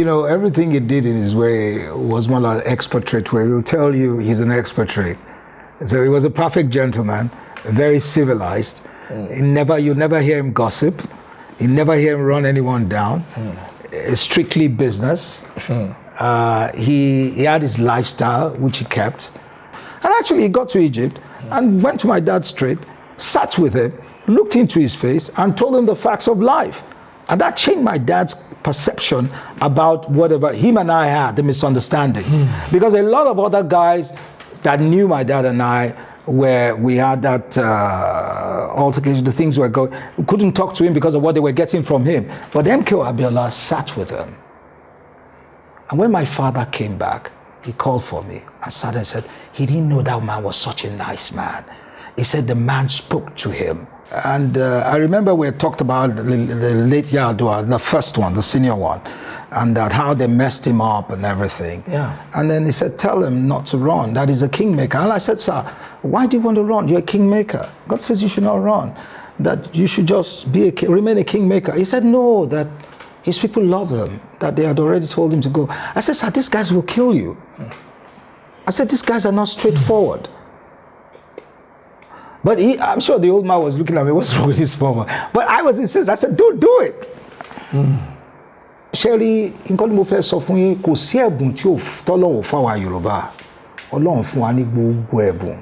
everything he did in his way was more like expatriate way. He'll tell you he's an expatriate. So he was a perfect gentleman, very civilized. You never hear him gossip. You never hear him run anyone down. Strictly business. He had his lifestyle, which he kept. And actually, he got to Egypt and went to my dad's street, sat with him, looked into his face, and told him the facts of life. And that changed my dad's perception about whatever him and I had, the misunderstanding. Because a lot of other guys that knew my dad and I, where we had that altercation, the things were going, we couldn't talk to him because of what they were getting from him. But MKO Abiola sat with him. And when my father came back, he called for me and sat and said, he didn't know that man was such a nice man. He said the man spoke to him. And I remember we had talked about the late Yadua, the first one, the senior one, and that how they messed him up and everything. Yeah. And then he said, tell him not to run, that he's a kingmaker. And I said, sir, why do you want to run? You're a kingmaker. God says you should not run, that you should just remain a kingmaker. He said, no, that his people love them, that they had already told him to go. I said, sir, these guys will kill you. I said, these guys are not straightforward. But I'm sure the old man was looking at me, what's wrong with this farmer? But I was insisting, I said, don't do it. Sherry, in calling me first of all, kò sí ẹ̀bùn tí Ọlọ́run fún àwa Yorùbá. Ọlọ́run fún wa ní gbogbo ẹ̀bùn.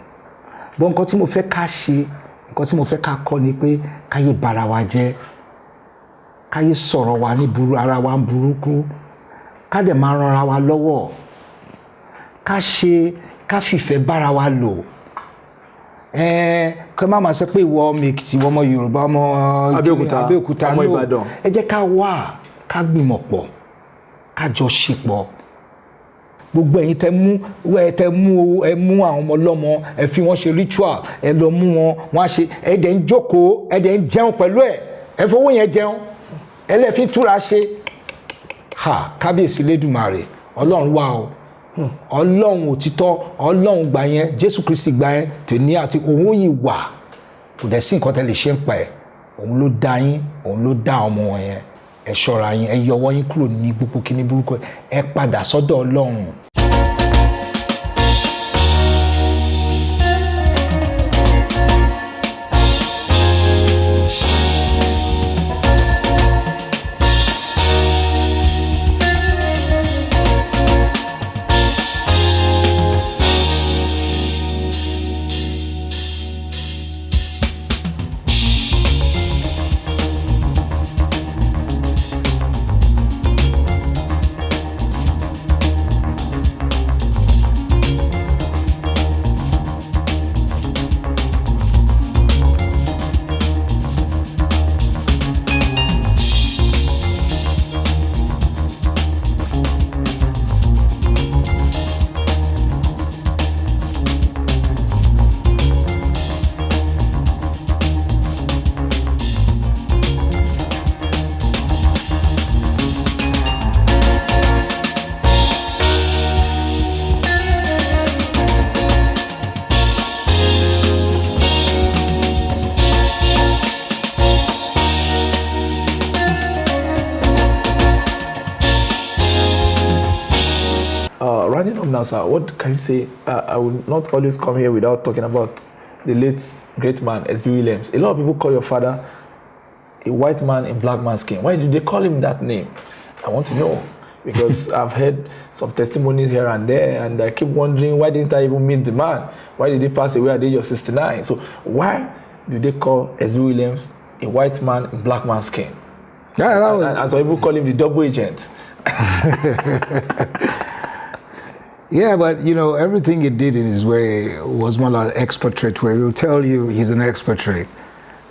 But nǹkan tí mo fẹ́ ká ṣe, nǹkan tí mo fẹ́ ká kọ́ ni pé káyé bara wa jẹ́, káyé sọ̀rọ̀ wa ní ara wa ń burúkú, ká dẹ̀ máa ran ara wa lọ́wọ́, ká fìfẹ́ bára wa lò. Kọ́ máa sọ pé ìwọ ọmọ Èkìtì, ìwọ ọmọ Yorùbá, ọmọ Abẹ́òkúta, ọmọ Ìbàdàn. Ẹ jẹ́ ká wà, ká gbìmọ̀ pọ̀, ká jọ ṣepọ̀. Gbogbo ẹ̀yin tẹ́ mú àwọn ọmọ ọlọ́mọ, ẹ fi wọ́n ṣe ritual, ẹ lọ mú wọn, wọ́n á ṣe, ẹ dẹ̀ ń jókòó, ẹ dẹ̀ ń jẹun pẹ̀lú ẹ̀, ẹ fowó yẹn jẹun, ẹ lè fi túra ṣe. Kábíyèsí Lédùmarè, Ọlọ́run wà o. Ọlọ́run òtítọ́, Ọlọ́run gbà yẹn, Jésù Kristi gbà yẹn, tèmi àti òun yìí wà. Kò dẹ̀ sí nǹkan tẹ́ lè ṣe ń pa ẹ̀. Òun ló dá yín, òun ló dá ọmọ wọn yẹn. Ẹ ṣọ́ra yín, ẹ yọwọ́ yín kúrò ní gbogbo kíní burúkú, ẹ padà sọ́dọ̀ Ọlọ́run. Running up now, sir, what can you say? I will not always come here without talking about the late great man, S.B. Williams. A lot of people call your father a white man in black man's skin. Why did they call him that name? I want to know, because I've heard some testimonies here and there, and I keep wondering, why didn't I even meet the man? Why did he pass away at the age of 69? So why do they call S.B. Williams a white man in black man's skin? Yeah, that was... and some people call him the double agent. Yeah, but everything he did in his way was more like expatriate way. He'll tell you he's an expatriate.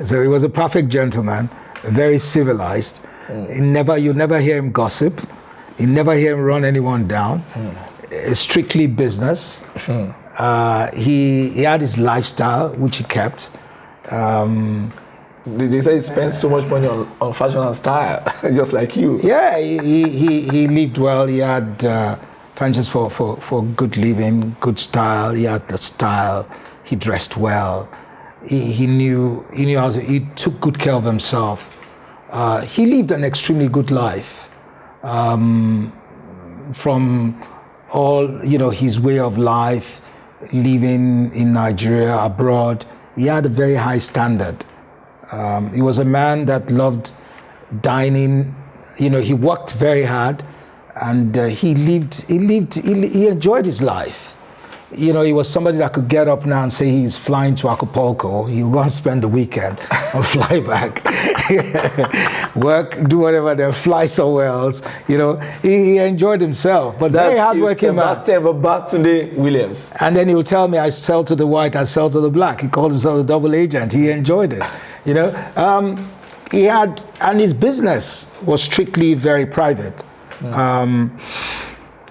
So he was a perfect gentleman, very civilized. You never hear him gossip. You never hear him run anyone down. Strictly business. He had his lifestyle, which he kept. They say he spends so much money on fashion and style, just like you. Yeah, he lived well. He had pensions for good living, good style. He had the style. He dressed well. He knew how to. He took good care of himself. He lived an extremely good life. from all, his way of life, living in Nigeria, abroad, he had a very high standard. He was a man that loved dining. He worked very hard, and he enjoyed his life. He was somebody that could get up now and say he's flying to Acapulco. He'll go and spend the weekend and fly back. Work, do whatever, then fly somewhere else. He enjoyed himself, but very hardworking man. Sebastian Babatunde Williams. And then he'll tell me, I sell to the white, I sell to the black. He called himself a double agent. He enjoyed it. He had, and his business was strictly very private.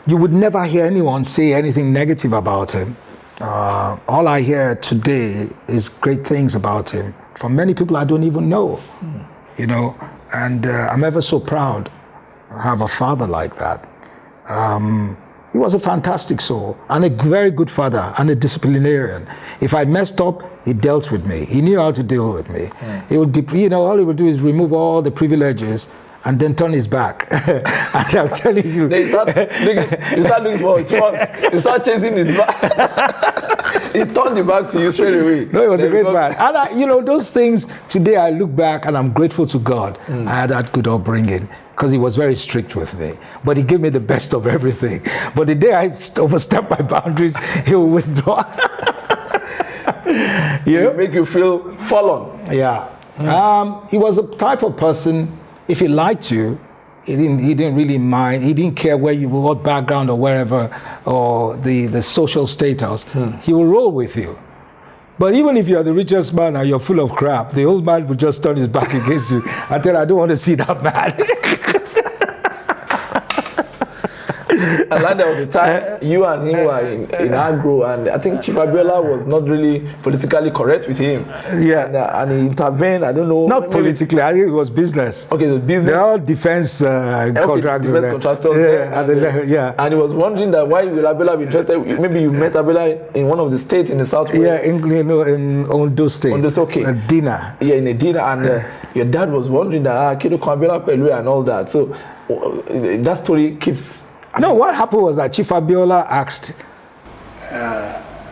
You would never hear anyone say anything negative about him. All I hear today is great things about him from many people I don't even know. And I'm ever so proud to have a father like that. He was a fantastic soul and a very good father and a disciplinarian. If I messed up, he dealt with me. He knew how to deal with me. He would, all he would do is remove all the privileges and then turn his back. And I'm telling you. You start looking for his front. You start chasing his back. He turned the back to you straight away. No, he was a great man. And those things, today I look back and I'm grateful to God. I had that good upbringing because he was very strict with me. But he gave me the best of everything. But the day I overstepped my boundaries, he will withdraw. It make you feel fallen. Yeah. He was a type of person, if he liked you, he didn't really mind. He didn't care where you were, what background or wherever, or the social status. He will roll with you. But even if you're the richest man and you're full of crap, the old man would just turn his back against you and tell you, I don't want to see that man. And like there was a time you and him were in agro, and I think Chief Abiola was not really politically correct with him. Yeah. And he intervened, I don't know. Not politically, I think it was business. Okay, the business. They're all defense contractors. Defense contractors. Yeah. And he was wondering that why will Abiola be interested? Maybe you met Abiola in one of the states in the southwest. Yeah, in Ondo State. Ondo State, okay. A dinner. Yeah, in a dinner, and your dad was wondering that Kido Abiola Pelu and all that. So that story keeps. No, what happened was that Chief Abiola asked,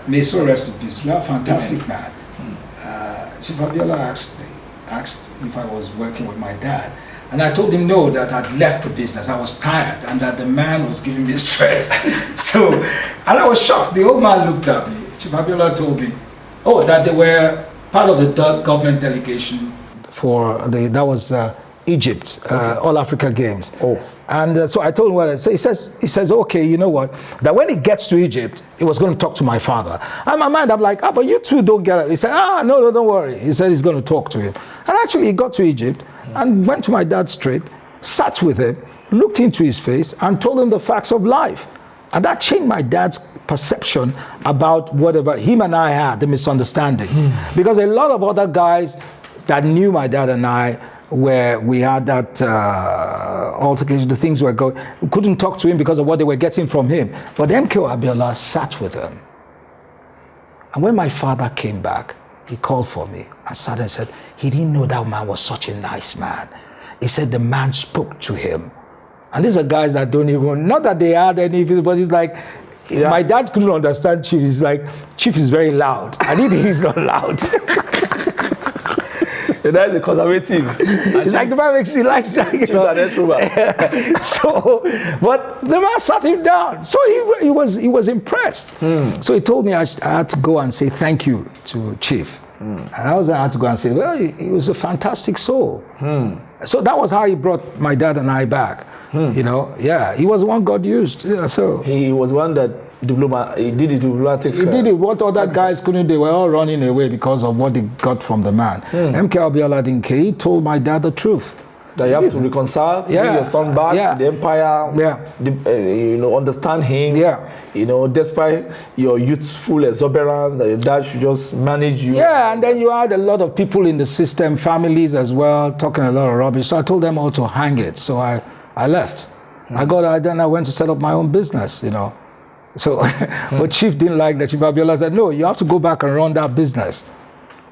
may so rest in peace, you are a fantastic man. Chief Abiola asked if I was working with my dad. And I told him no, that I'd left the business, I was tired, and that the man was giving me stress. And I was shocked. The old man looked at me. Chief Abiola told me, that they were part of the government delegation for that was Egypt, All Africa Games. And so I told him what. So he says, okay, you know what? That when he gets to Egypt, he was going to talk to my father. And in my mind, I'm like, but you two don't get it. He said, no, don't worry. He said he's going to talk to him. And actually, he got to Egypt and went to my dad straight, sat with him, looked into his face, and told him the facts of life. And that changed my dad's perception about whatever him and I had, the misunderstanding. Because a lot of other guys that knew my dad and I, where we had that altercation, the things were going, we couldn't talk to him because of what they were getting from him. But MKO Abiola sat with him. And when my father came back, he called for me and sat and said, he didn't know that man was such a nice man. He said the man spoke to him. And these are guys that don't even, not that they had any, but it's like, my dad couldn't understand Chief. He's like, Chief is very loud. And he think he's not loud. That is a conservative. It's like the man makes he likes So, but the man sat him down. So he was impressed. So he told me I had to go and say thank you to Chief. And I also had to go and say, well, he was a fantastic soul. So that was how he brought my dad and I back. He was one God used. So he was one that he did the diplomatic. He did it. What other guys couldn't. They were all running away because of what they got from the man. MKO Abiola didn't care. He told my dad the truth. That you have to reconcile, bring your son back to the empire. Understand him. Despite your youthful exuberance, that your dad should just manage you. Yeah, and then you had a lot of people in the system, families as well, talking a lot of rubbish. So I told them all to hang it. So I left. Then I went to set up my own business. So, but Chief didn't like that. Chief Abiola said, no, you have to go back and run that business.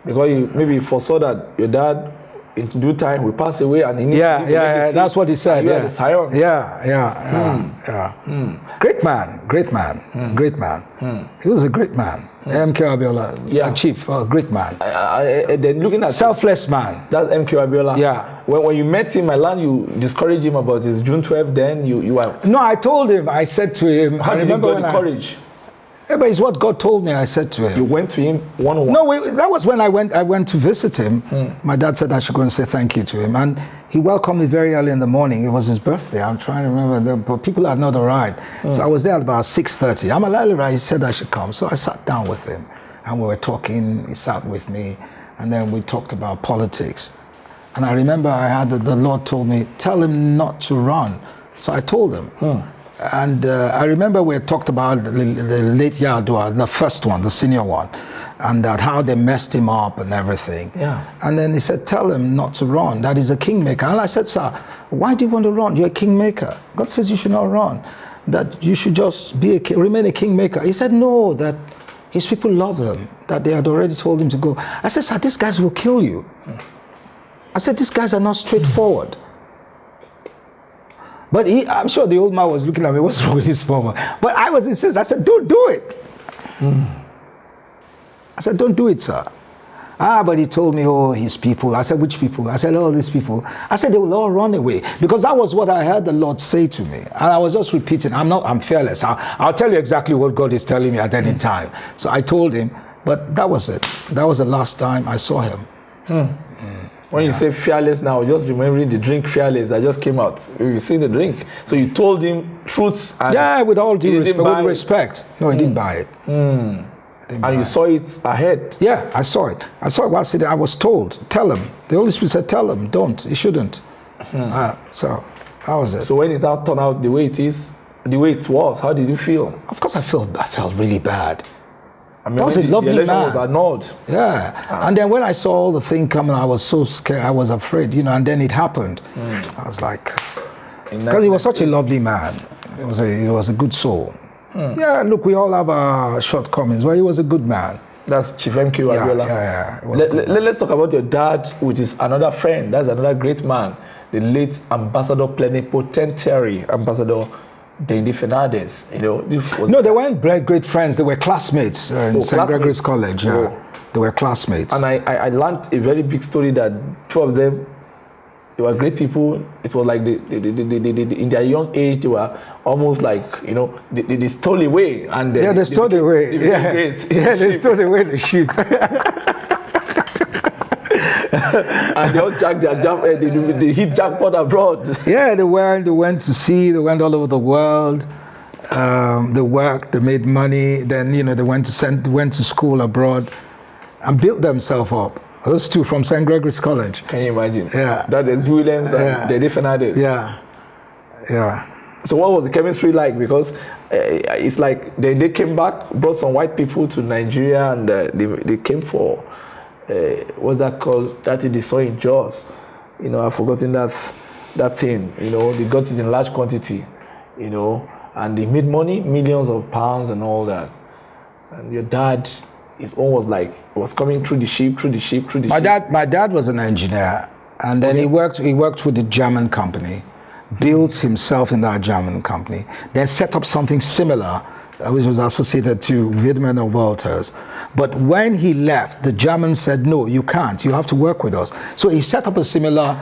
Because maybe foresaw that your dad in due time will pass away, and he needs to leave a yeah, legacy, that's what he said. and you Yeah, are the scion. yeah. Great man. He was a great man. MKO Abiola, chief, great man. Then looking at Selfless man. that's MKO Abiola. Yeah. When you met him, I learned you discouraged him about his June 12th. Then you were. No, I told him. I said to him. How did you get the courage? Yeah, but it's what God told me. I said to him. You went to him one-on-one. No, that was when I went to visit him. My dad said I should go and say thank you to him, and he welcomed me very early in the morning. It was his birthday. I'm trying to remember, but people had not arrived. So I was there at about 6:30. I'm a little early. He said I should come, so I sat down with him, and we were talking. He sat with me, and then we talked about politics. And I remember the Lord told me, tell him not to run. So I told him. And I remember we had talked about the late Yadua, the first one, the senior one, and that how they messed him up and everything. Yeah. And then he said, tell him not to run. That is a kingmaker. And I said, sir, why do you want to run? You're a kingmaker. God says you should not run. That you should just remain a kingmaker. He said, no, that his people love him, that they had already told him to go. I said, sir, these guys will kill you. I said, these guys are not straightforward. But I'm sure the old man was looking at me, what's wrong with this farmer? But I was insisting. I said, don't do it. I said, don't do it, sir. But he told me, oh, his people. I said, which people? I said, all these people. I said, they will all run away. Because that was what I heard the Lord say to me. And I was just repeating, I'm fearless. I'll tell you exactly what God is telling me at any time. So I told him, but that was it. That was the last time I saw him. When you say fearless now, just remembering the drink fearless that just came out. You see the drink. So you told him truths. And with all due respect. No, he didn't buy it. And you saw it ahead. Yeah, I saw it. I saw it while sitting. I was told, tell him. The Holy Spirit said, tell him, don't. He shouldn't. So that was it. So when it all turned out the way it is, the way it was, how did you feel? Of course, I felt really bad. I mean, that was a lovely the election man. was annulled. Yeah. And then when I saw all the thing coming, I was so scared. I was afraid, and then it happened. I was like, because he was such a lovely man. He was a good soul. Yeah, look, we all have our shortcomings, but he was a good man. That's Chief MKO Abiola. Yeah. Let's talk about your dad, which is another friend. That's another great man, the late Ambassador Plenipotentiary, Ambassador Dende Fernandez. No, they weren't great friends. They were classmates in St. Gregory's College. Yeah, they were classmates. And I learned a very big story that two of them, they were great people. It was like in their young age, they were almost like they stole away and they stole away. They stole away the sheep. And they all they hit jackpot abroad. Yeah, they went to sea, they went all over the world. They worked, they made money. Then they went to school abroad, and built themselves up. Those two from St. Gregory's College. Can you imagine? Yeah. That is Williams and Dende Fernandez. Yeah. So what was the chemistry like? Because it's like they came back, brought some white people to Nigeria, and they came for what's that called? That they saw in Jaws. I've forgotten that thing. They got it in large quantity. And they made money, millions of pounds and all that. And your dad, his own was coming through the ship. My dad was an engineer, and then he worked with the German company, built himself in that German company, then set up something similar, which was associated to Wiedemann and Wolters. But when he left, the Germans said, no, you can't. You have to work with us. So he set up a similar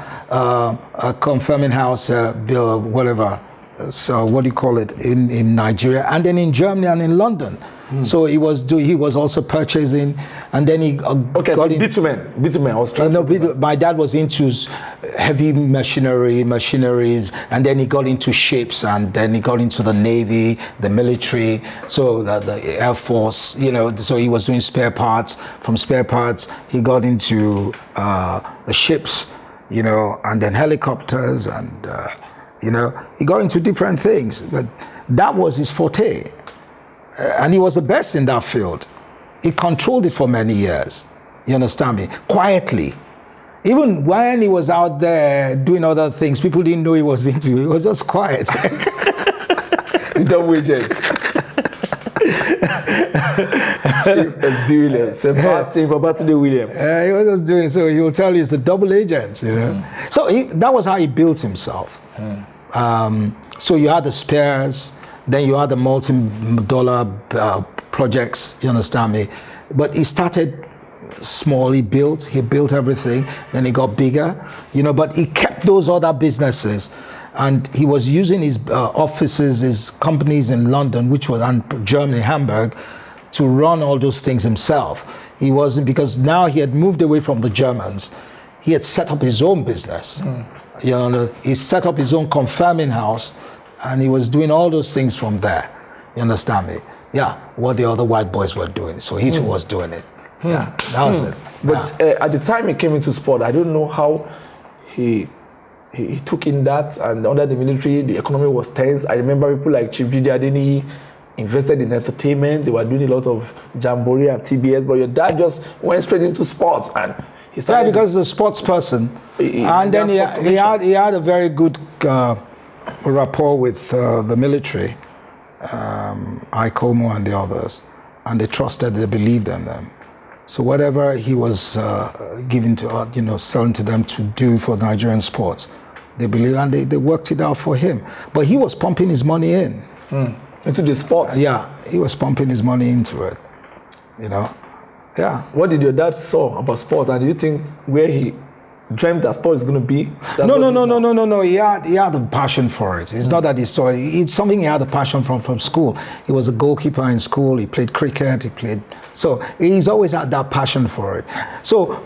confirming house bill, whatever. So what do you call it, in Nigeria, and then in Germany and in London. So he was also purchasing, and then he got in bitumen. My dad was into heavy machineries, and then he got into ships, and then he got into the Navy, the military, so the Air Force, so he was doing spare parts. From spare parts, he got into the ships, and then helicopters, and he got into different things, but that was his forte. And he was the best in that field. He controlled it for many years. You understand me? Quietly. Even when he was out there doing other things, people didn't know he was into it. He was just quiet. Dumb widget. SB Williams, Sebastian, Babatunde Williams. He was just doing so. He'll tell you it's a double agent, you know. So that was how he built himself. So you had the spares, then you had the multi-dollar projects. You understand me? But he started small. He built everything. Then he got bigger, you know. But he kept those other businesses, and he was using his offices, his companies in London, which was in Germany, Hamburg, to run all those things himself. He wasn't, because now he had moved away from the Germans. He had set up his own business. You know, he set up his own confirming house, and he was doing all those things from there. You understand me? Yeah, what the other white boys were doing. So he too was doing it. Yeah, that was it. But at the time he came into sport, I don't know how he took in that, and under the military, the economy was tense. I remember people like Chief Didi Adeni invested in entertainment. They were doing a lot of jamboree and TBS, but your dad just went straight into sports, and he started. Yeah, because he's a sports person, and then he had a very good rapport with the military, ICOMO and the others, and they trusted, they believed in them. So whatever he was giving to, selling to them to do for Nigerian sports, they believed, and they worked it out for him. But he was pumping his money in. Into the sports? Yeah, he was pumping his money into it, you know. Yeah. What did your dad saw about sport, and do you think where he dreamt that sport is going to be? No. He had a passion for it. It's not that he saw it. It's something he had a passion from school. He was a goalkeeper in school. He played cricket. So he's always had that passion for it. So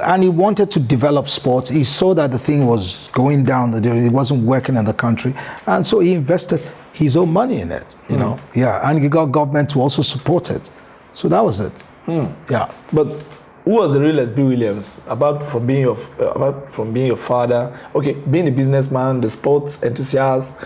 and he wanted to develop sports. He saw that the thing was going down. It wasn't working in the country, and so he invested his own money in it. You know. Yeah, and he got government to also support it. So that was it. Yeah. But who was the real SB Williams? Apart from being your father, okay, being a businessman, the sports enthusiast,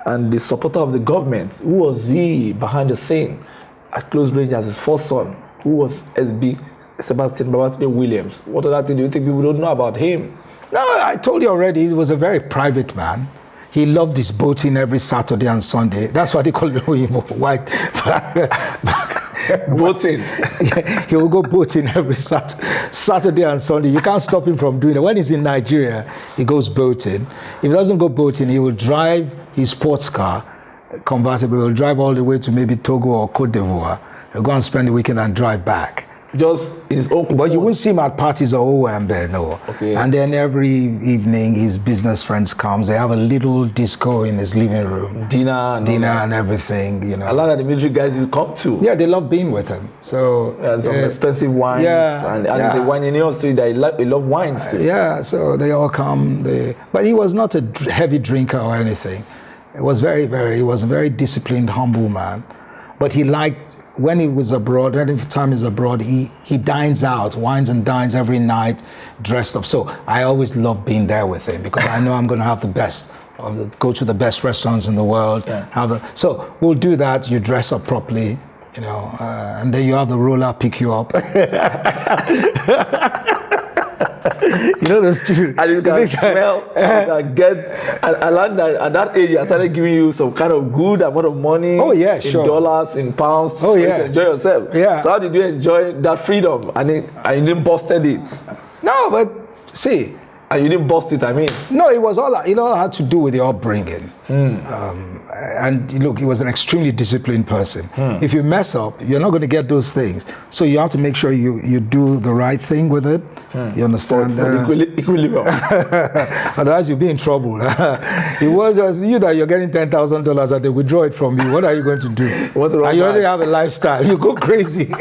and the supporter of the government, who was he behind the scene at close range as his first son? Who was SB Sebastian Babatunde Williams? What other thing do you think people don't know about him? No, I told you already, he was a very private man. He loved his boating every Saturday and Sunday. That's why they call him white. Boating. He'll go boating every Saturday and Sunday. You can't stop him from doing it. When he's in Nigeria, he goes boating. If he doesn't go boating, he will drive his sports car, convertible. He'll drive all the way to maybe Togo or Cote d'Ivoire. He'll go and spend the weekend and drive back. Just his own. But you won't see him at parties or Owambe, no. Okay. And then every evening, his business friends comes. They have a little disco in his living room. Dinner and everything, you know. A lot of the military guys you come to. Yeah, they love being with him. So some expensive wines. And the wine in your street, they love wines too. Yeah, so they all come. But he was not a heavy drinker or anything. He was a very disciplined, humble man. But he liked, when he was abroad, any time he's abroad, he dines out, wines and dines every night, dressed up. So I always love being there with him, because I know I'm going to have the best, go to the best restaurants in the world. Yeah. So we'll do that. You dress up properly, you know, and then you have the roller pick you up. You know those two. And you can smell, you can get. I learned that at that age, I started giving you some kind of good amount of money. Oh yeah, in dollars, in pounds. Oh yeah, to enjoy yourself. Yeah. So how did you enjoy that freedom? And you didn't busted it. No, but see. And you didn't bust it, I mean. No, it all had to do with the upbringing. And look, he was an extremely disciplined person. If you mess up, you're not going to get those things. So you have to make sure you do the right thing with it. You understand? For the equilibrium. Otherwise, you'll be in trouble. It was just you that you're getting $10,000 and they withdraw it from you. What are you going to do? And you already have a lifestyle. You go crazy.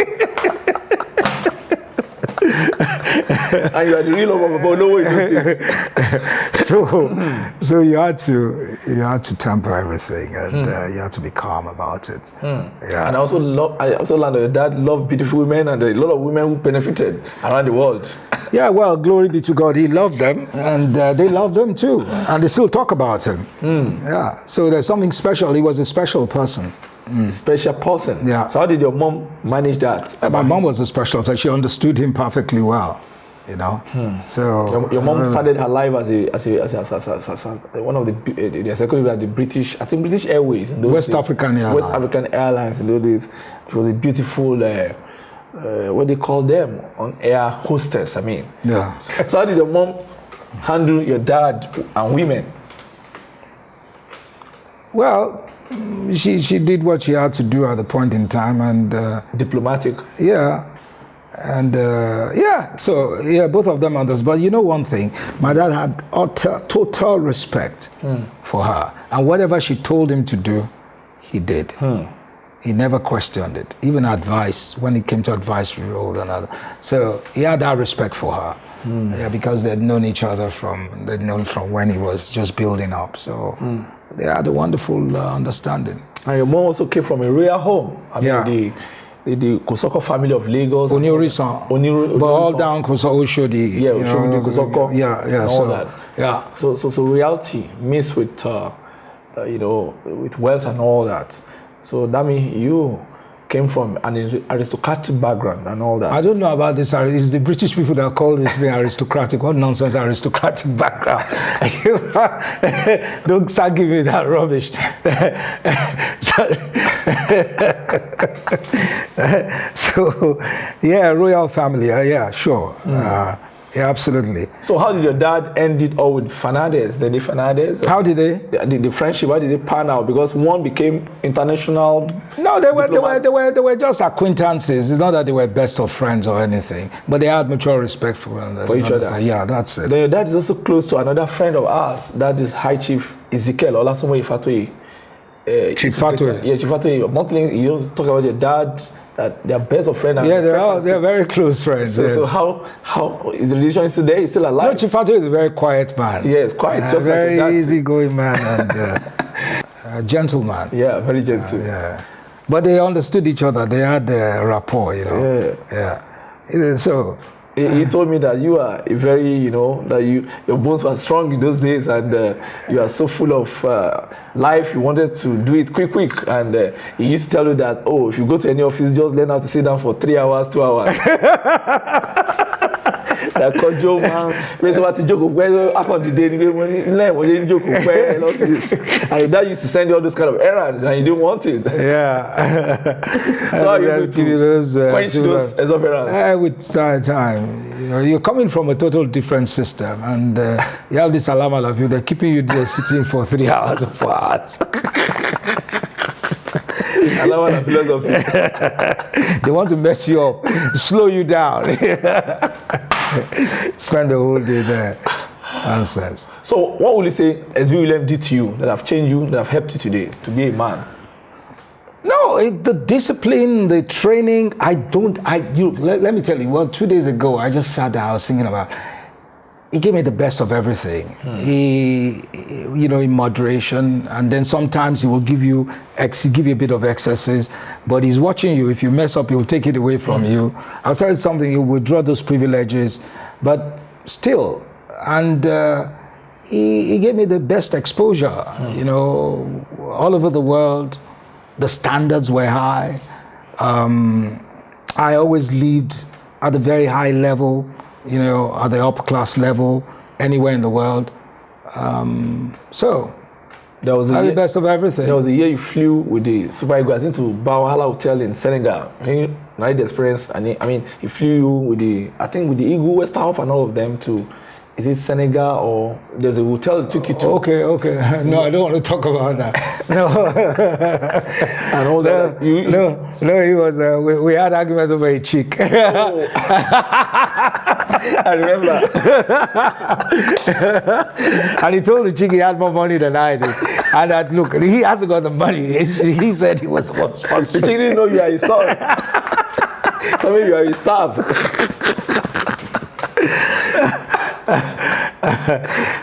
And you are the real over, but no way. So you had to temper everything, and you had to be calm about it. Yeah. And I also learned that your dad loved beautiful women, and a lot of women who benefited around the world. Yeah, well, glory be to God, he loved them, and they loved them too, and they still talk about him. Yeah, so there's something special. He was a special person. Special person. Yeah. So how did your mom manage that? My mom was a special person. She understood him perfectly well, you know. So your mom started her life as one of the executive at the British Airways in those West African Airlines. West African Airlines in those days. She was a beautiful what they call them on air hostess. I mean, Yeah. So how did your mom handle your dad and women? Well, she did what she had to do at the point in time, and Diplomatic. yeah, and so both of them others. But you know one thing, my dad had total respect for her, and whatever she told him to do, he did. He never questioned it, even advice when it came to advisory role and other. So he had that respect for her, because they'd known each other from when he was just building up. So they had a wonderful understanding. And your mom also came from a royal home. I mean, the Kosoko family of Lagos. Onirisan. But all down Oshodi. Yeah, Oshodi, Kosoko. Yeah. All that. Yeah. So royalty mixed with, with wealth and all that. So that means you came from an aristocratic background and all that. I don't know about this. It's the British people that call this thing aristocratic. What nonsense aristocratic background? Don't start giving me that rubbish. So, yeah, royal family. Yeah, sure. Yeah, absolutely. So how did your dad end it all with Fernandez? How did they? The friendship, how did they pan out? Because one became international. No, they were just acquaintances. It's not that they were best of friends or anything, but they had mutual respect for each other. Yeah, that's it. Then your dad is also close to another friend of ours. That is High Chief Ezekiel Olasunmo Ifatoye. Chief Fatwe. Yeah, Chief Fatwe. Monthly, you don't talk about your dad. That they are best of friends. Yeah, they're very close friends. So how is the relation today? Is still alive? No, Chief Fatwe is a very quiet man. Yeah, it's quiet. Just very like easygoing man and a gentleman. Yeah, very gentle. Yeah, but they understood each other. They had rapport, Yeah. So. He told me that you are a very, that your bones were strong in those days, and you are so full of life. You wanted to do it quick, and he used to tell you that, if you go to any office, just learn how to sit down for 3 hours, 2 hours. That Kojo man, wait about to joke where I the day learn what you joke where and that used to send you all those kind of errands, and you didn't want it. Yeah. So how you give you those quench those errands? With time, you're coming from a total different system, and you have this alarm of you. They're keeping you there sitting for 3 hours or 4 hours. They want to mess you up, slow you down. Spend the whole day there. Nonsense. So what would you say SB Williams did to you that have changed you, that have helped you today to be a man? No, the discipline, the training, let me tell you, 2 days ago, I just sat down, I was thinking about, he gave me the best of everything. He, in moderation, and then sometimes he will give you a bit of excesses, but he's watching you. If you mess up, he will take it away from you. Outside something, he will withdraw those privileges, but still, and he gave me the best exposure, all over the world. The standards were high. I always lived at a very high level, at the upper class level, anywhere in the world. So, there was the best of everything. There was a year you flew with the Super Eagles into Bawala Hotel in Senegal. You had the experience, and he flew you with the Eagle, West Half, and all of them to. Is it Senegal or there's a hotel that took you to? Okay. No, I don't want to talk about that. No. And all that. No, he was. We had arguments over a chick. Oh. I remember. And he told the chick he had more money than I did. And that look, he hasn't got the money. He said he was what The sponsored. chick didn't know you are his son. So maybe you are his staff.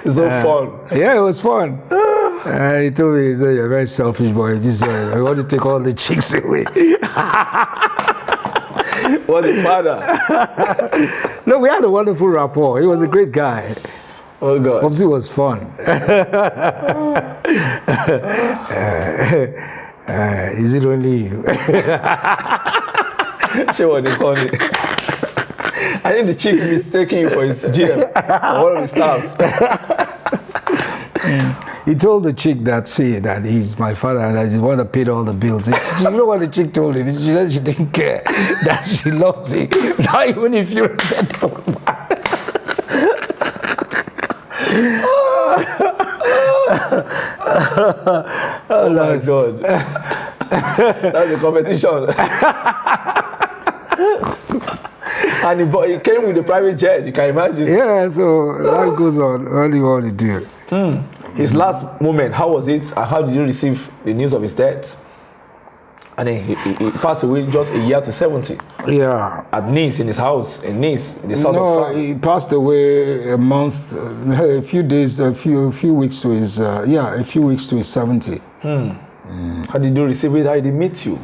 It's so fun. Yeah, it was fun. And he told me, he said, you're a very selfish boy. I want to take all the chicks away. What a father. No, we had a wonderful rapport. He was a great guy. Oh, God. Popsy was fun. Is it only you? She was funny. I think the chick mistaking you for his GM or one of his staffs. he told the chick that he's my father and that he's the one that paid all the bills. You know what the chick told him? She said she didn't care, that she loves me. Not even if you're dead. Oh my God. That's a competition. And he came with a private jet, you can imagine. Yeah, so life goes on. What do you want to do? His last moment, how was it? And how did you receive the news of his death? And then he passed away just a year to 70. Yeah. At Nice, in his house, in Nice, in the south of France. He passed away a month, a few weeks to his, a few weeks to his 70. How did you receive it? How did he meet you?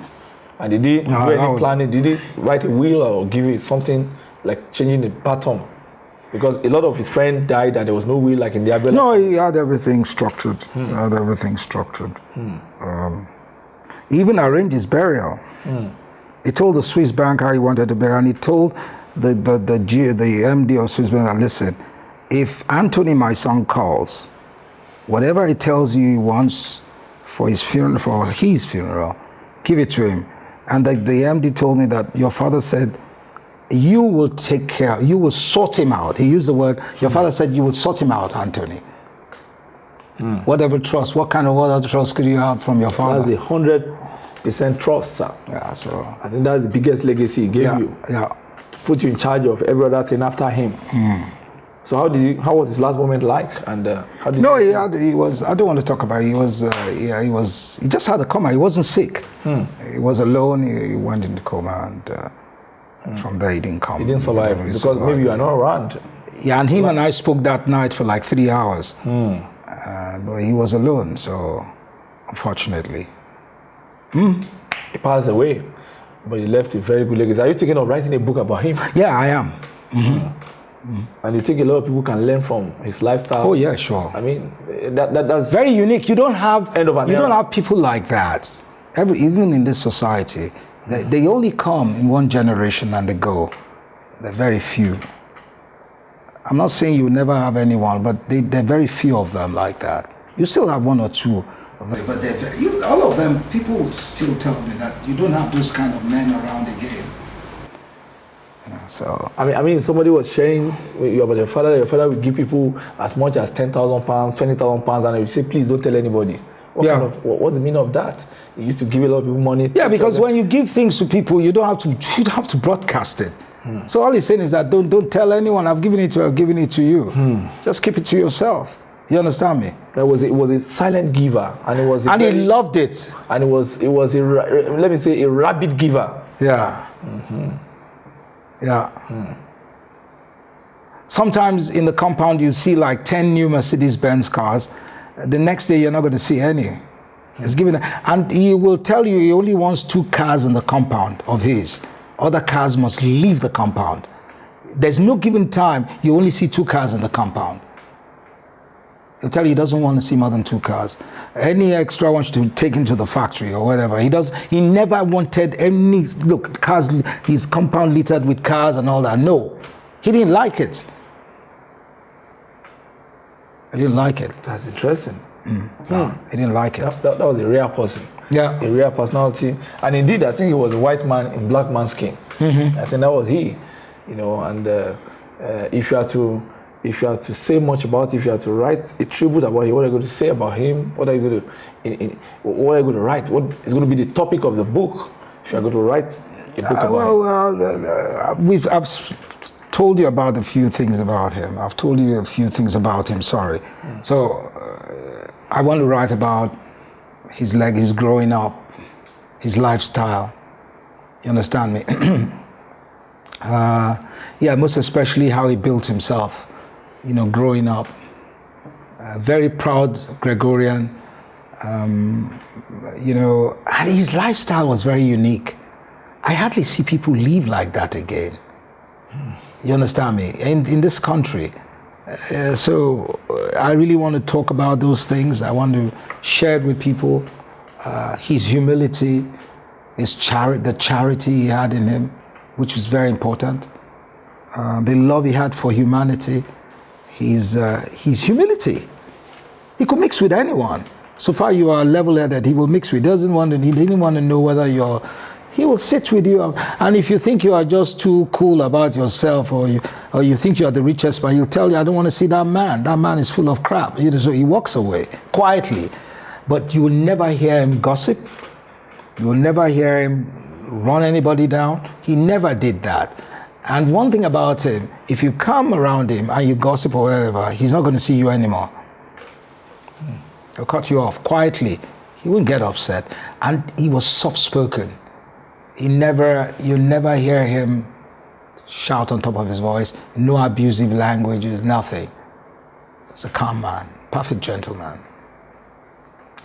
And did he do any planning? Did he write a will or give you something like changing the pattern? Because a lot of his friends died and there was no will like in the Abiola. No, he had everything structured. He even arranged his burial. He told the Swiss bank how he wanted to bury, and he told the MD of Swiss bank, listen, if Anthony, my son, calls, whatever he tells you he wants for his funeral, give it to him. And the MD told me that your father said, you will take care, you will sort him out. He used the word, your father said you would sort him out, Anthony. Whatever trust, what other trust could you have from your father? That's 100% trust, sir. Yeah, so I think that's the biggest legacy he gave you. Yeah. To put you in charge of every other thing after him. So how was his last moment like? And how did he was, I don't want to talk about it. He just had a coma. He wasn't sick. He was alone. He went into coma, and from there he didn't come. He didn't survive because maybe you are not around. Yeah, and him and I spoke that night for like 3 hours. But he was alone, so unfortunately. He passed away, but he left a very good legacy. Are you thinking of writing a book about him? Yeah, I am. And you think a lot of people can learn from his lifestyle? Oh yeah, sure. I mean, that's very unique. You don't have don't have people like that. Even in this society, they only come in one generation and they go. They're very few. I'm not saying you never have anyone, but there are very few of them like that. You still have one or two of them. But all of them, people still tell me that you don't have those kind of men around again. So I mean, somebody was sharing about your father. Your father would give people as much as £10,000, £20,000, and he would say, "Please don't tell anybody." What's the meaning of that? He used to give a lot of people money. Yeah, because when you give things to people, you don't have to broadcast it. So all he's saying is that don't tell anyone I've given it to you. Just keep it to yourself. You understand me? It was a silent giver, and he loved it. And it was let me say a rabid giver. Yeah. Yeah. Sometimes in the compound you see like 10 new Mercedes-Benz cars. The next day you're not going to see any. It's given, and he will tell you he only wants 2 cars in the compound of his. Other cars must leave the compound. There's no given time you only see 2 cars in the compound. He'll tell you he doesn't want to see more than 2 cars. Any extra wants to take into the factory or whatever. He never wanted any cars, his compound littered with cars and all that. No, he didn't like it. He didn't like it. That's interesting. No, he didn't like it. That was a rare person. Yeah. A rare personality. And indeed, I think he was a white man in black man's skin. I think that was he. And if you are to say much about it, if you are to write a tribute about him, what are you going to say about him? What are you going to write? What is going to be the topic of the book? If you are going to write a book about him. I've told you about a few things about him. I've told you a few things about him, sorry. So I want to write about his growing up, his lifestyle. You understand me? Most especially how he built himself. Growing up, very proud Gregorian, and his lifestyle was very unique. I hardly see people live like that again. You understand me? In this country. So I really want to talk about those things. I want to share it with people. His humility, the charity he had in him, which was very important. The love he had for humanity. His humility. He could mix with anyone. So far you are level-headed, he will mix with. He didn't want to know whether he will sit with you. And if you think you are just too cool about yourself, or you think you are the richest man, he'll tell you, I don't want to see that man. That man is full of crap. So he walks away quietly. But you will never hear him gossip. You will never hear him run anybody down. He never did that. And one thing about him, if you come around him and you gossip or whatever, he's not going to see you anymore. He'll cut you off quietly. He wouldn't get upset. And he was soft-spoken. You never hear him shout on top of his voice. No abusive languages, nothing. He's a calm man, perfect gentleman.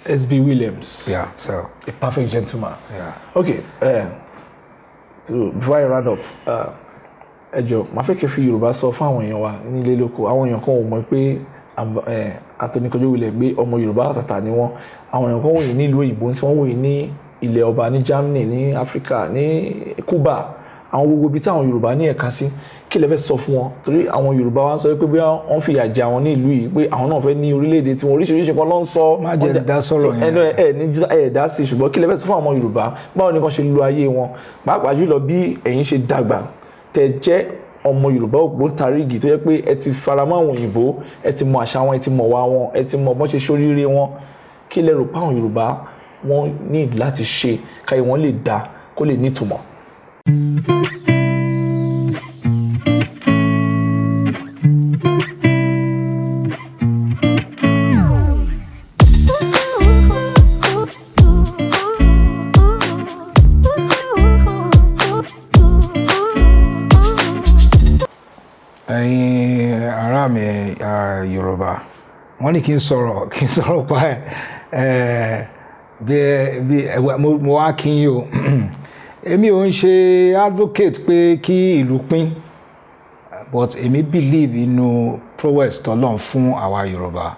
S.B. Williams. Yeah, so. A perfect gentleman. Yeah. Okay, before I round up, ẹjọ máa fẹ́ kẹ́ fi Yorùbá sọ fún àwọn èèyàn wa nílé lóko. Àwọn èèyàn kan ò mọ̀ pé Anthony Kojo Williams gbé ọmọ Yorùbá àtàtà ni wọ́n. Àwọn èèyàn kan wòye ní ìlú òyìnbó tí wọ́n wòye ní ilẹ̀ ọba ní Germany, ní Africa, ní Cuba. Àwọn gbogbo ibi tí àwọn Yorùbá ní ẹ̀ka sí, kí lẹ fẹ́ sọ fún wọn? Torí àwọn Yorùbá wa ń sọ pé bí wọ́n fìyà jẹ àwọn ní ìlú yìí, pé àwọn náà fẹ́ ní orílẹ̀-èdè tí wọ́n oríṣiríṣi kan ló ń sọ. Má jẹ́ dá sọ̀rọ̀ yẹn. Ẹ dá sí, ṣùgbọ́n kí lẹ fẹ́ sọ fún àwọn Yorùbá? Báwo ni kan ṣe lo ayé wọn? Pàápàá jùlọ bí ẹ̀yin ṣe dàgbà, tẹ́ jẹ́ ọmọ Yorùbá ògbóǹtarìgì tó jẹ́ pé ẹ ti faramọ́ àwọn òyìnbó, ẹ ti mọ àṣà wọn, ẹ ti mọ wá wọn, ẹ ti mọ bọ́n ṣe ṣoríire wọn. Kí lẹ rò pé àwọn Yorùbá wọ́n ní láti ṣe káyé wọn lè dá kó lè nítumọ̀? Ará mi Yorùbá, wọ́n ní kí n sọ̀rọ̀ pa ẹ̀ mo wá kí yín o. Èmi ò ń ṣe advocate pé kí ìlú pín, but èmi believe inú prowess tọ́lọ́run fún àwa Yorùbá.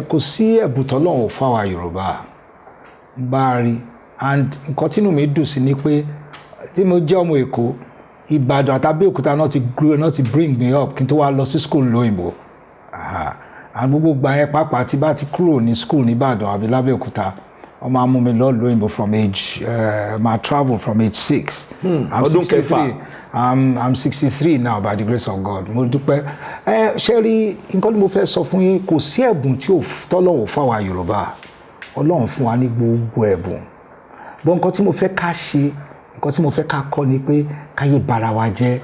Kò sí ẹ̀bùn tọ́lọ́run fún àwa Yorùbá bá rí, and nǹkan tínú mi dùn sí ni pé tí mo jẹ́ ọmọ Èkó, Ìbàdàn àti Abẹ́òkúta náà ti bring me up kí n tó wá lọ sí school lóyìnbó. And gbogbo gbà yẹn pàápàá tí bá ti kúrò ní school ní Ìbàdàn àbí l'Abẹ́òkúta, wọ́n máa mú mi lọ lóyìnbó from age máa travel from age 6. Ọdún kẹfà. I'm 63 now by the grace of God. Mo dúpẹ́. Ṣé rí nǹkan tí mo fẹ́ sọ fún yín, kò sí ẹ̀bùn tí tọ́lọ́run fún àwa Yorùbá. Ọlọ́run fún wa ní gbogbo ẹ̀bùn. Bọ́n nǹkan tí mo fẹ́ ká ṣe, nǹkan tí mo fẹ́ ká kọ́ ni pé káyé bara wa jẹ́,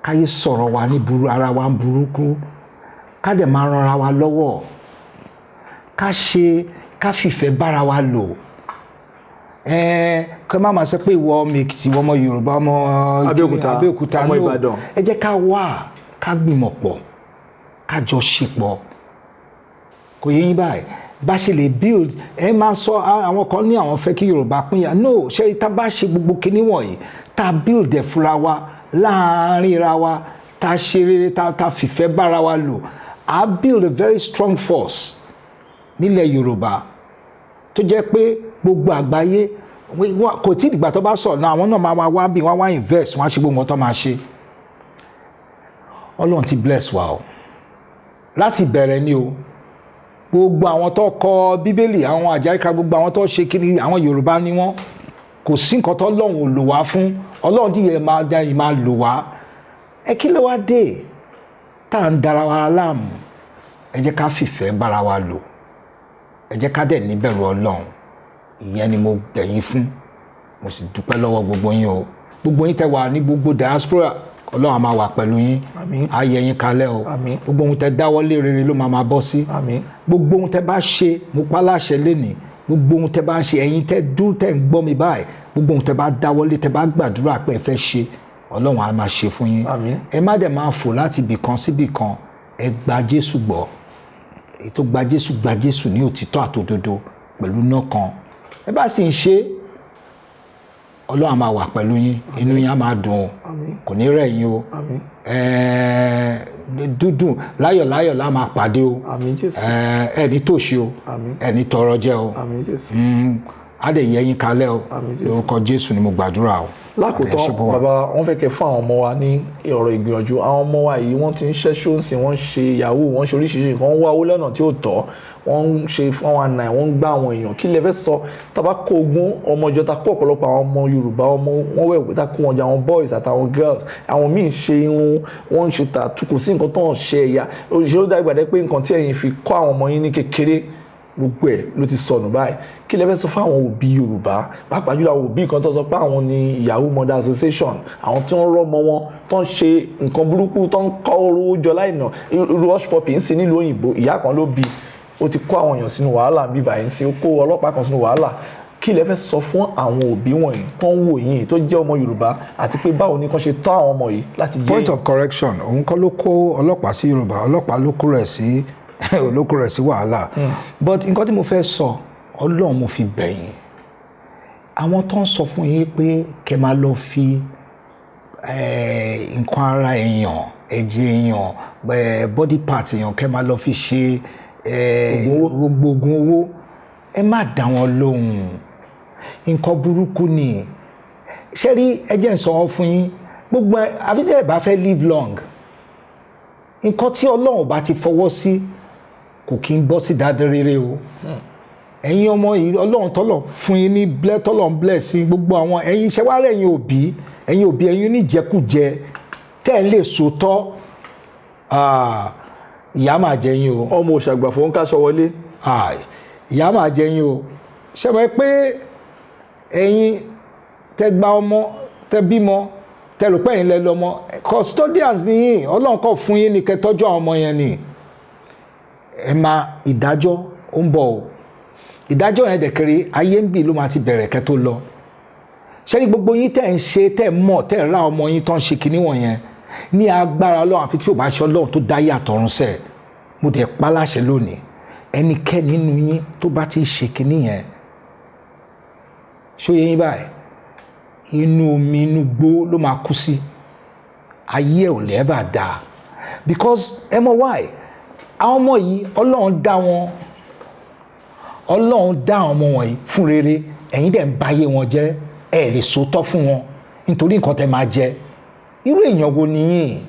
káyé sọ̀rọ̀ wa ní ara wa ń burúkú, ká dẹ̀ máa ran ara wa lọ́wọ́, ká fìfẹ́ bára wa lò. Kí má máa sọ pé ìwọ ọmọ Èkìtì, ìwọ ọmọ Yorùbá, ọmọ Abẹ́òkúta, ọmọ Ìbàdàn. Ẹ jẹ́ ká wà, ká gbìmọ̀ pọ̀, ká jọ ṣepọ̀. Kò yé yín báyìí, bá ṣe lè build. Máa sọ àwọn kan ní àwọn fẹ́ kí Yorùbá pín yà. No, ṣé tá bá ṣe gbogbo kinní wọ̀nyí, tá build ẹ̀ fúnra wa láàárín ra wa, tá ṣe rere, tá fìfẹ́ bára wa lò, I build a very strong force nílẹ̀ Yorùbá tó jẹ́ pé gbogbo àgbáyé kò tí ìgbà tó bá sọ̀rọ̀ náà, àwọn náà máa wá bí wọ́n wá invest, wọ́n á ṣe gbogbo nǹkan tó máa ṣe. Ọlọ́run ti bless wa o láti bẹ̀rẹ̀ ni o. Gbogbo àwọn tó kọ Bíbélì, àwọn àjáríkà, gbogbo àwọn tó ṣe kiri, àwọn Yorùbá ni wọ́n. Kò sí nǹkan tó Ọlọ́run ò lò wá fún. Ọlọ́run díẹ̀ máa lò wá. Kí ló wá dé tá à ń dara wa láàmú? Ẹ jẹ́ ká fìfẹ́ bára wa lò. Ẹ jẹ́ ká dẹ̀ níbẹ̀rù Ọlọ́run. Ìyẹn ni mo gbẹ̀yìn fún. Mo sì dúpẹ́ lọ́wọ́ gbogbo yín o. Gbogbo yín tẹ́ wà ní gbogbo diaspora, Ọlọ́run á máa wà pẹ̀lú yín. Àmín. Á yẹ yín kalẹ̀ o. Àmín. Gbogbo ohun tẹ́ dáwọ́lé rere ló máa bọ́ sí. Àmín. Gbogbo ohun tẹ́ bá ṣe, mo pa láṣẹ lénìí. Gbogbo ohun tẹ́ bá ṣe, ẹ̀yin tẹ́ dúró tẹ́ ń gbọ́ mi báyìí. Gbogbo ohun tẹ́ bá dáwọ́lé, tẹ́ bá gbàdúrà pé ẹ fẹ́ ṣe, Ọlọ́run á máa ṣe fún yín. Àmín. Ẹ má dẹ̀ máa fò láti ibì kan sí ibì kan. Ẹ gba Jésù gbọ́. Èyí tó gba Jésù ní òtítọ́ àtòdodo pẹ̀lú náà kan. Ẹ bá sì ń ṣe, Ọlọ́run á máa wà pẹ̀lú yín. Inú yín á máa dùn o. Àmín. Kò ní rẹ̀ yín o. Àmín. Dúdùn láyọ̀ la máa pàdé o. Àmín Jésù. Ẹ ní tòṣì o. Àmín. Ẹ ní tọrọ jẹ o. Àmín Jésù. á dẹ̀ yẹ yín kalẹ̀ o lórúkọ Jésù ni mo gbàdúrà o. Lákòótán bàbá wọn fẹ́ kẹ́ fún àwọn ọmọ wa ní ọ̀rọ̀ ìgbìyànjú. àwọn ọmọ wa yìí wọ́n ti ń ṣẹ́ṣó sí, wọ́n ń ṣe yahoo, wọ́n ń ṣe oríṣiríṣi nǹkan, wọ́n wá owó lọ́nà tí ó tọ́, wọ́n ń ṣe 419, wọ́n ń gbá àwọn èèyàn. Kí lẹ fẹ́ sọ tàbá kó ogún ọmọ ìjọ ta kó ọ̀pọ̀lọpọ̀ àwọn ọmọ Yorùbá ọmọ wọn wẹ̀ ta kó wọn jẹ àwọn boys àtàwọn girls, àwọn míì ṣe irun, wọ́n ń ṣe tàtú, kò sí nǹkan tó ń ṣe ẹ̀yà. Òṣìṣẹ́ ó dàgbà dé pé nǹkan tí ẹ̀yin fi kọ́ àwọn ọmọ yín ní kékeré gbogbo ẹ̀ ló ti sọnù báyìí. Kí lẹ fẹ́ sọ fún àwọn òbí Yorùbá, pàápàá jùlọ àwọn òbí kan tó sọ pé àwọn ni Yahoo Mother Association, àwọn tí wọ́n rọ́mọ wọn tó ń ṣe nǹkan burúkú, tó ń kọ́ owó jọ láìnà. Irú hush puppy ń sin nílùú òyìnbó, ìyá kan ló bí, ó ti kó àwọn èèyàn sínú wàhálà bíbà yìí sí, ó kó ọlọ́pàá kan sínú wàhálà. Kí lẹ fẹ́ sọ fún àwọn òbí wọ̀nyí tó ń wò yín tó jẹ́ ọmọ Yorùbá, àti pé báwo ni kàn ṣe tọ́ àwọn ọmọ yìí láti jẹ́. Point of correction, òun kọ́ ló kó ọlọ́pàá sí Yorùbá, ọlọ́pàá ló kó rẹ̀ sí wàhálà. But nǹkan tí mo fẹ́ sọ, Ọlọ́run mo fi bẹ̀yìn, àwọn tó ń sọ fún yín pé kẹ́ máa lọ fi nǹkan ara èèyàn, ẹ̀jẹ̀ èèyàn, body part èèyàn kẹ́ máa lọ fi ṣe gbogbo oògùn owó, ẹ má dá wọn lóhùn. Nǹkan burúkú ni. Ṣé rí, ẹ jẹ́ n sọ fún yín, gbogbo àfi tẹ́ ẹ bá fẹ́ live long, nǹkan tí Ọlọ́run bá ti fọwọ́ sí kò kí ń bọ́ sí dáadáa rere o. Ẹ̀yin ọmọ yìí Ọlọ́run tọ́lọ̀ fún yín ní tọ́lọ̀ ń bless sí gbogbo àwọn ẹ̀yin iṣẹ́ wá rẹ̀ ẹ̀yin òbí ẹ̀yin oníjẹkújẹ tẹ́ ẹ̀ lè sòótọ́, ìyá máa jẹ yín o. Ọmọ òṣàgbàfọ̀ ń káṣọ wọlé. Ìyá máa jẹ yín o. Ṣé mọ̀ pé ẹ̀yin tẹ́ gba ọmọ, tẹ́ bímọ, tẹ́ rò pé ẹ̀yin lẹ lọ́mọ, custodians ni yín, Ọlọ́run kọ́ fún yín ní kẹ́ tọ́jú àwọn ọmọ yẹn ni. Ẹ máa ìdájọ́ ó ń bọ̀ o. Ìdájọ́ yẹn dẹ̀kẹ̀rẹ̀ ayé ń bì ló máa ti bẹ̀rẹ̀ kẹ́ tó lọ. Ṣé ní gbogbo yín tẹ́ ń ṣe, tẹ́ mọ̀, tẹ́ ra ọmọ yín tó ń ṣe kinní wọ̀nyẹn ní agbára Ọlọ́run, àfi tí ò bá ṣe Ọlọ́run tó dáyé àtọ̀run sẹ̀. Mo dẹ̀ pa láṣẹ lónìí, ẹnikẹ́ni nínú yín tó bá ti ṣe kinní yẹn, ṣó yẹ yín báyìí, inú omi inú gbó ló máa kú sí. Ayé ò lè ever dáa, because ẹ mọ̀ why, àwọn ọmọ yìí Ọlọ́run dá wọn, Ọlọ́run dá àwọn ọmọ wọ̀nyí fún rere, ẹ̀yin dẹ̀ ń báyé wọn jẹ́, ẹ lè sòótọ́ fún wọn nítorí nǹkan tẹ́ máa jẹ. Irú èèyàn wo nìyí?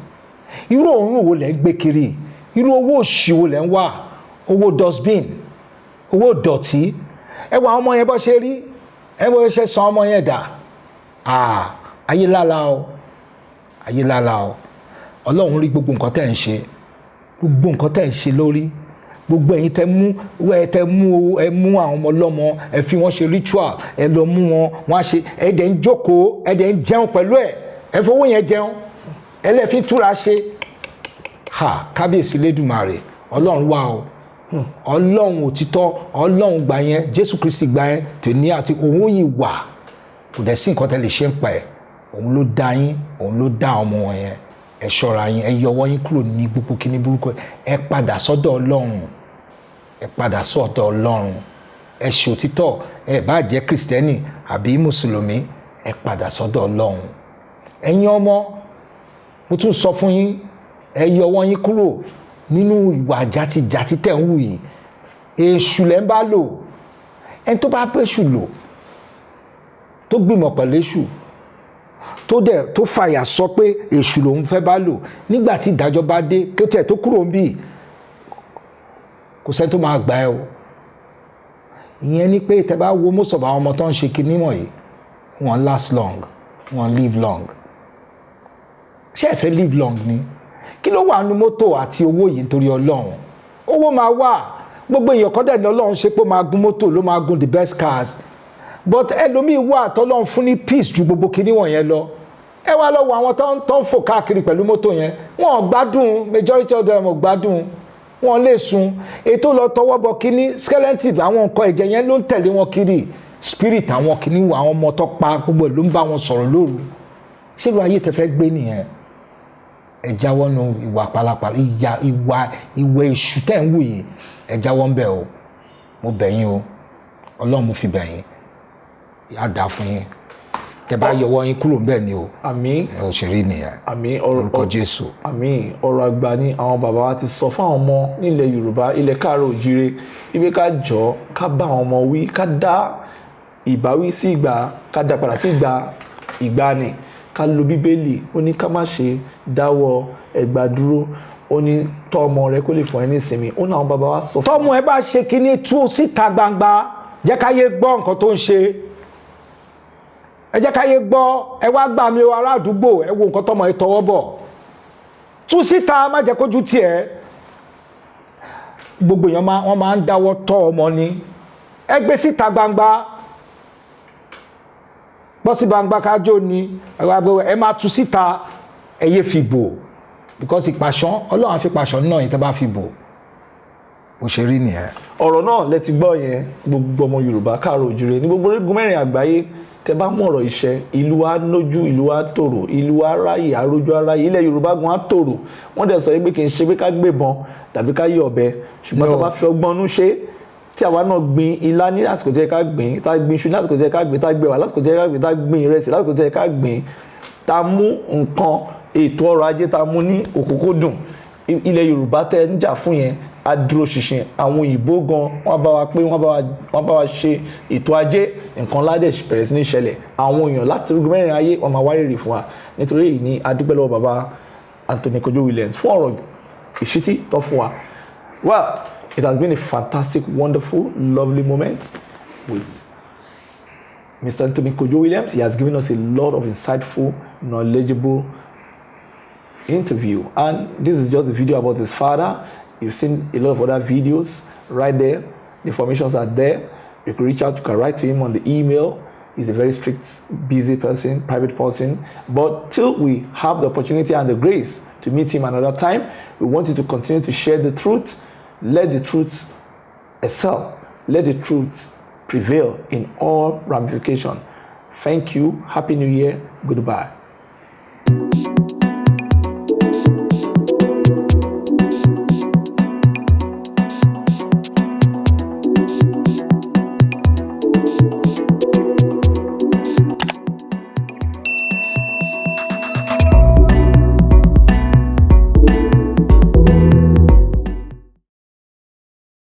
Irú òórùn wo lẹ ń gbé kiri? Irú owó òṣì wo lẹ ń wá? Owó dustbin, owó dọ̀tí. Ẹ wo àwọn ọmọ yẹn bó ṣe rí, ẹ wo ṣe sọ ọmọ yẹn dà. Ayé lálá o, ayé lálá o. Ọlọ́run rí gbogbo nǹkan tẹ́ ń ṣe, gbogbo nǹkan tẹ́ ń ṣe lórí, gbogbo ẹ̀yin tẹ́ mú àwọn ọmọ ọlọ́mọ, ẹ fi wọ́n ṣe ritual, ẹ lọ mú wọn, wọ́n á ṣe, ẹ dẹ̀ ń jókòó, ẹ dẹ̀ ń jẹun pẹ̀lú ẹ̀, ẹ fowó yẹn jẹun, ẹ lè fi túra ṣe. Kábíyèsí Lédùmarè, Ọlọ́run wà o. Ọlọ́run òtítọ́, Ọlọ́run gbà yẹn, Jésù Kristi gbà yẹn, tòní àti òun yìí wà. Kò dẹ̀ sí nǹkan tẹ́ lè ṣe ń pa ẹ̀. Òun ló dá yín, òun ló dá ọmọ wọn yẹn. Ẹ ṣọ́ra yín, ẹ yọwọ́ yín kúrò ní gbogbo kíní burúkú, ẹ padà sọ́dọ̀ Ọlọ́run, ẹ padà sọ́dọ̀ Ọlọ́run, ẹ ṣe òtítọ́, ẹ bá jẹ́ Kristẹni àbí Mùsùlùmí, ẹ padà sọ́dọ̀ Ọlọ́run. Ẹ̀yin ọmọ, mo tún sọ fún yín, ẹ yọwọ́ yín kúrò nínú ìwà játijàti tẹ̀ ń wù yìí. Èṣù lẹ́ ń bá lò, ẹni tó bá bẹ́ṣù lò, tó gbìmọ̀ pẹ̀lú èṣù, tó fàyà sọ pé èṣù lòun fẹ́ bá lò, nígbà tí ìdájọ́ bá dé kí ó tẹ̀ tó kúrò ń bì, kò sẹ́ni tó máa gbà ẹ́ o. Ìyẹn ni pé tẹ́ bá wo most of àwọn ọmọ tó ń ṣe kinní wọ̀nyí, wọ́n last long, wọ́n live long. Ṣé ẹ fẹ́ live long ni? Kí ló wà nínú mọ́tò àti owó yìí nítorí Ọlọ́run? Owó máa wà, gbogbo èèyàn kan dẹ̀ ní Ọlọ́run ṣe pé ó máa gun mọ́tò, ló máa gun the best cars, but ẹlòmíì wà tọ́lọ́run fún ní peace ju gbogbo kinní wọ̀nyẹn lọ. Ẹ wá lọ wo àwọn tó ń fò káàkiri pẹ̀lú mọ́tò yẹn, wọn ò gbádùn, majority of them ò gbádùn, wọn lè sùn. Ètò lọ tọwọ́ bọ kíní skeleton, àwọn nǹkan ẹ̀jẹ̀ yẹn ló ń tẹ̀lé wọn kiri, spirit àwọn kíní wo àwọn ọmọ tó pa gbogbo ẹ̀ ló ń bá wọn sọ̀rọ̀ lóru. Ṣé ìlú ayé tẹ fẹ́ gbé nìyẹn? Ẹ jáwọ́ nu ìwà pálapàla, ìwà èṣù tẹ̀ ń wù yìí, ẹ jáwọ́ ń bẹ̀ o. Mo bẹ̀ yín o, Ọlọ́run mo fi bẹ̀ yín, á dà fún yín. Tẹ́ bá yọwọ́ yín kúrò ńbẹ̀ ni o. Àmín. Òṣèré nìyẹn. Àmín. Orúkọ Jésù. Àmín. Ọ̀rọ̀ àgbà ni àwọn bàbá wa ti sọ fún àwọn ọmọ nílẹ̀ Yorùbá, ilẹ̀ Káàárọ̀ Oòjíire, ibi ká jọ ká bá àwọn ọmọ wí, ká dá ìbáwí sí ìgbà ká dá padà sí ìgbàanì ká lo bíbélì ó ní ká má ṣe dáwọ́ ẹgbà dúró ó ní tọ́ ọmọ rẹ kó lè fún ẹ ní ìsinmi ó ní àwọn bàbá wa sọ fún tọ́mọ ẹ bá ṣe kíní tú síta gbangba jẹ́ káyé gbọ́ nǹkan tó ń ṣe ẹ jẹ́ káyé gbọ́ ẹ wá gbà mí o ará àdúgbò ẹ wo nǹkan tọ́mọ ẹ tọwọ́ bọ̀ tú síta má jẹ́ kójú tiẹ̀ gbogbo èèyàn wọ́n máa ń dáwọ́ tọ́ ọmọ ni ẹ gbé síta gbangba bọ́ sí gbangba kájọ ni ẹ máa tú síta ẹ yé fi bò because ìpàṣán ọlọ́run fi pàṣán náà yìí tẹ́ bá fi bò ó ṣe rí nìyẹn. ọ̀rọ̀ náà lẹ ti gbọ́ yẹn gbogbo ọmọ Yorùbá káàárọ̀ oòjíire ní gbogbo orígun mẹ́rin àgbáyé tẹ́ bá mú ọ̀rọ̀ iṣẹ́ ìlú wa nójú ìlú wa tòrò ìlú wa ráyè àrójú aráyè ilẹ̀ Yorùbá gan á tòrò wọ́n dẹ̀ sọ pé kì í ṣe pé ká gbébọn tàbí ká yí ọ̀bẹ ṣùgbọ́n tá a bá fi ọgbọ́n nú ṣe tí àwa náà gbin ilá ní àsìkò tí ẹ ká gbìn tá a gbin iṣu ní àsìkò tí ẹ ká gbìn tá a gbẹ̀wà lásìkò tí ẹ ká gbìn tá a gbin ìrẹsì lásìkò tí ẹ ká gbìn tá a mú nǹkan ètò ọrọ̀ ajé tá a mú ní òkúkúdùn ilẹ̀ Yorùbá tẹ́ ń jà fún yẹn á dúró ṣinṣin àwọn òyìnbó gan wọ́n bá wa pé wọ́n bá wa ṣe ètò ajé nǹkan ládẹ̀ bẹ̀rẹ̀ sí ní ṣẹlẹ̀ àwọn èèyàn láti orígun mẹ́rin ayé wọ́n máa wárìrì fún wa nítorí èyí ni a dúpẹ́ lọ́wọ́ bàbá Anthony Kojo Williams fún ọ̀rọ̀ ìṣítí tó fún wa. Well, it has been a fantastic, wonderful, lovely moment with Mr. Anthony Kojo Williams. He has given us a lot of insightful, knowledgeable interview, and this is just a video about his father. You've seen a lot of other videos right there. The informations are there. You can reach out, you can write to him on the email. He's a very strict, busy person, private person. But till we have the opportunity and the grace to meet him another time, we want you to continue to share the truth. Let the truth excel. Let the truth prevail in all ramifications. Thank you. Happy New Year. Goodbye.